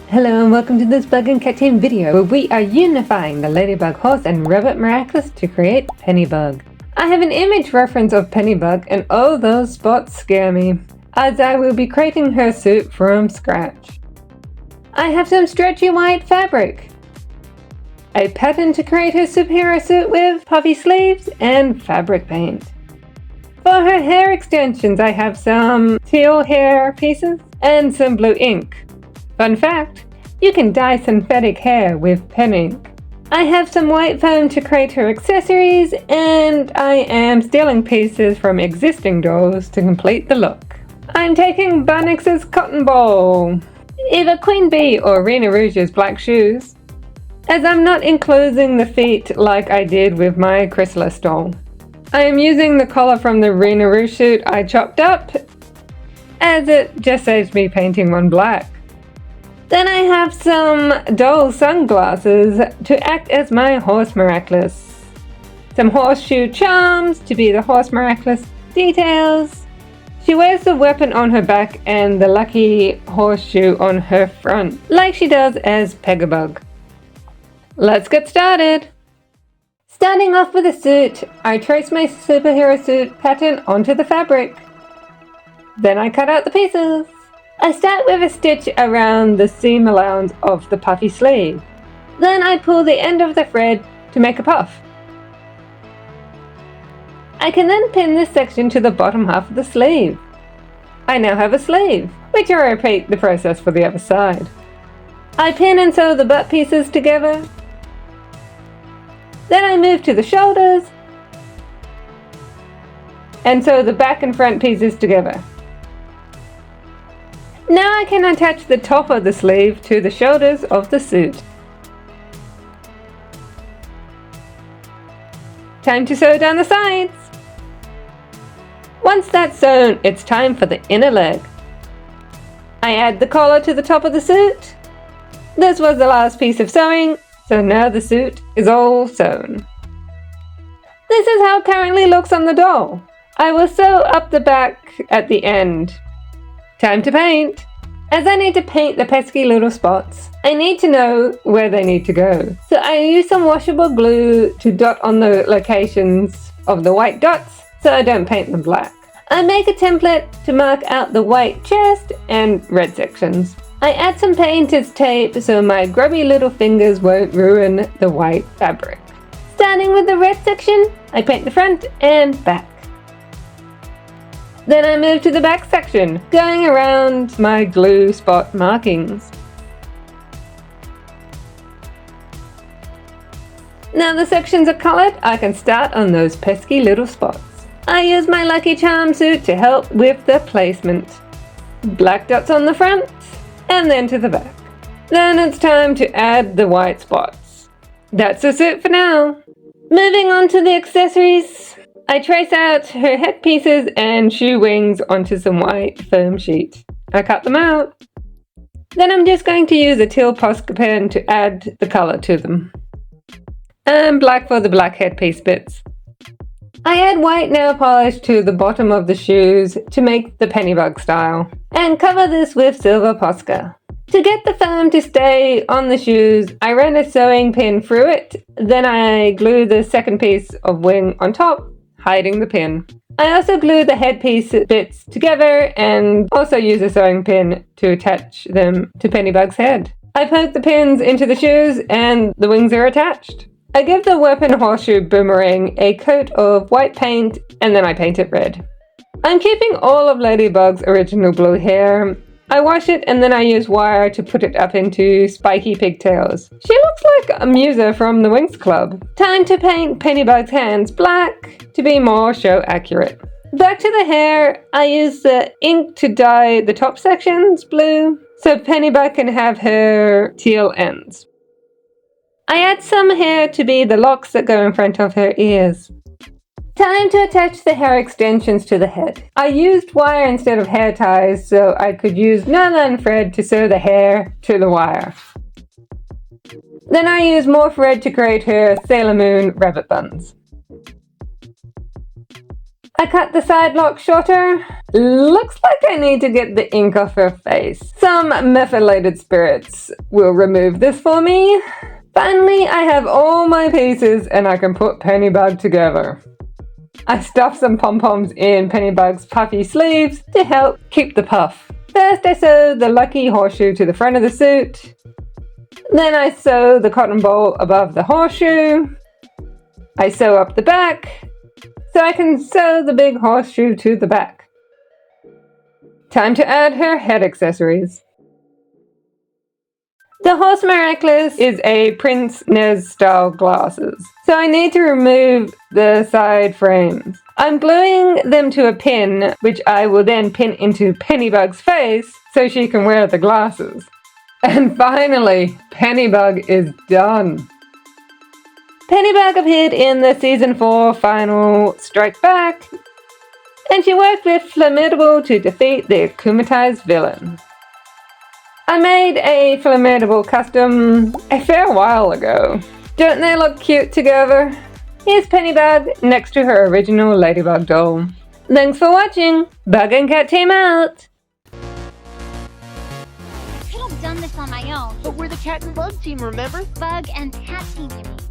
Hello and welcome to this Bug and Cat Team video where we are unifying the Ladybug horse and Rabbit Miraculous to create Pennybug. I have an image reference of Pennybug and oh those spots scare me, as I will be creating her suit from scratch. I have some stretchy white fabric, a pattern to create her superhero suit with puffy sleeves and fabric paint. For her hair extensions I have some teal hair pieces and some blue ink. Fun fact, you can dye synthetic hair with pen ink. I have some white foam to create her accessories, and I am stealing pieces from existing dolls to complete the look. I'm taking Bunnix's cotton ball, either Queen Bee or Rena Rouge's black shoes, as I'm not enclosing the feet like I did with my Chrysalis doll. I am using the collar from the Rena Rouge suit I chopped up, as it just saves me painting one black. Then I have some doll sunglasses to act as my Horse Miraculous. Some horseshoe charms to be the Horse Miraculous details. She wears the weapon on her back and the lucky horseshoe on her front, like she does as Pennybug. Let's get started! Starting off with the suit, I trace my superhero suit pattern onto the fabric. Then I cut out the pieces. I start with a stitch around the seam allowance of the puffy sleeve. Then I pull the end of the thread to make a puff. I can then pin this section to the bottom half of the sleeve. I now have a sleeve, which I repeat the process for the other side. I pin and sew the butt pieces together. Then I move to the shoulders and sew the back and front pieces together. Now I can attach the top of the sleeve to the shoulders of the suit. Time to sew down the sides. Once that's sewn, it's time for the inner leg. I add the collar to the top of the suit. This was the last piece of sewing, so now the suit is all sewn. This is how it currently looks on the doll. I will sew up the back at the end. Time to paint! As I need to paint the pesky little spots, I need to know where they need to go. So I use some washable glue to dot on the locations of the white dots so I don't paint them black. I make a template to mark out the white chest and red sections. I add some painter's tape so my grubby little fingers won't ruin the white fabric. Starting with the red section, I paint the front and back. Then I move to the back section, going around my glue spot markings. Now the sections are coloured, I can start on those pesky little spots. I use my Lucky Charm suit to help with the placement. Black dots on the front, and then to the back. Then it's time to add the white spots. That's the suit for now. Moving on to the accessories. I trace out her head pieces and shoe wings onto some white foam sheet. I cut them out. Then I'm just going to use a teal Posca pen to add the colour to them. And black for the black headpiece bits. I add white nail polish to the bottom of the shoes to make the Pennybug style. And cover this with silver Posca. To get the foam to stay on the shoes, I ran a sewing pin through it. Then I glue the second piece of wing on top, hiding the pin. I also glue the headpiece bits together and also use a sewing pin to attach them to Pennybug's head. I poke the pins into the shoes and the wings are attached. I give the weapon horseshoe boomerang a coat of white paint and then I paint it red. I'm keeping all of Ladybug's original blue hair. I wash it and then I use wire to put it up into spiky pigtails. She looks like a Musa from the Winx Club. Time to paint Pennybug's hands black to be more show accurate. Back to the hair, I use the ink to dye the top sections blue so Pennybug can have her teal ends. I add some hair to be the locks that go in front of her ears. Time to attach the hair extensions to the head. I used wire instead of hair ties so I could use nylon thread to sew the hair to the wire. Then I used more thread to create her Sailor Moon rabbit buns. I cut the side lock shorter. Looks like I need to get the ink off her face. Some methylated spirits will remove this for me. Finally, I have all my pieces and I can put Pennybug together. I stuffed some pom-poms in Pennybug's puffy sleeves to help keep the puff. First I sew the lucky horseshoe to the front of the suit. Then I sew the cotton ball above the horseshoe. I sew up the back so I can sew the big horseshoe to the back. Time to add her head accessories. The Horse Miraculous is a Prince Nez style glasses, so I need to remove the side frames. I'm gluing them to a pin, which I will then pin into Pennybug's face so she can wear the glasses. And finally, Pennybug is done. Pennybug appeared in the Season 4 final Strikeback, and she worked with Flammable to defeat the akumatized villain. I made a Flammable custom a fair while ago. Don't they look cute together? Here's Pennybug next to her original Ladybug doll. Thanks for watching! Bug and Cat team out! I could have done this on my own. But we're the Cat and Bug team, remember? Bug and Cat team, you mean?